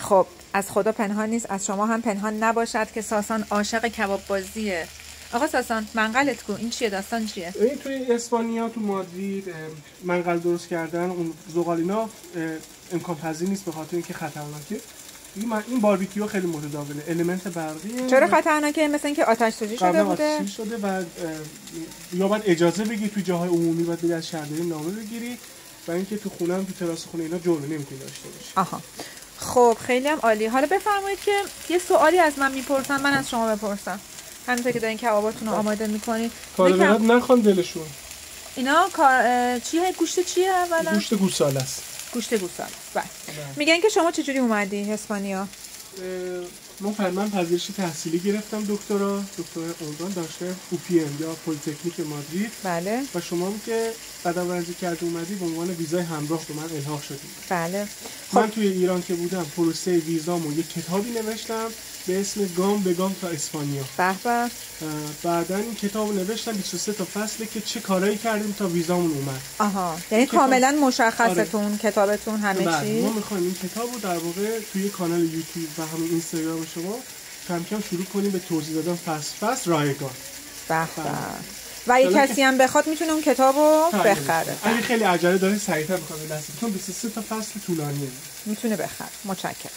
خب از خدا پنهان نیست، از شما هم پنهان نباشد که ساسان عاشق کباب بازیه. آقا ساسان منقلت کو، این چیه؟ داستان چیه؟ این توی اسپانیا تو مادرید منقل درست کردن اون زغالینا امکان پذیر نیست به خاطر اینکه خطرناکه. این باربیکیو خیلی متداوله، المنت برقیه. چرا خطرناکه؟ مثل اینکه آتش سوزی شده بوده. آتش سوزی شده و یا باید اجازه بگیری تو جاهای عمومی، باید بری از شهرداری نامه بگیری و اینکه تو خونه هم تو تراس خونه اینا جرمه نمیتونی داشته باشی. آها خب خیلی هم عالی. حالا بفرمایید که یه سوالی از من میپرسن، من از شما بپرسم. همینطور که دارین کباباتون رو آماده میکنید. کاربرات نخوان دلشون. اینا چیه؟ گوشت چیه اولا؟ گوشت گوساله است. گوشت گوساله. بله. میگن که شما چجوری اومدی اسپانیا؟ من پذیرش تحصیلی گرفتم، دکترا عنوان داشته UPM یا پلی‌تکنیک مادرید. بله. و شما هم که قدم‌ورزی کرده اومدی به عنوان ویزای همراه به من الحاق شدید. بله. من توی ایران که بودم پروسه ویزامو یک کتابی نوشتم به اسم گام به گام تا اسپانیا. به به. بعدن این کتابو نوشتم 23 تا فصله که چه کارایی کردیم تا ویزامون اومد. آها، یعنی کاملا مشخصتون کتابتون همه چی. ما می‌خوایم این کتابو در واقع توی کانال یوتیوب و همین اینستاگرام شما کم کم شروع کنیم به توضیح دادن فصل رایگان. به به. و اگه کسی هم بخواد میتونه اون کتابو بخره. اگه خیلی عجله داره سریعتر بخواد دست، چون 23 تا فصل طولانیه. میتونه بخره. متشکرم.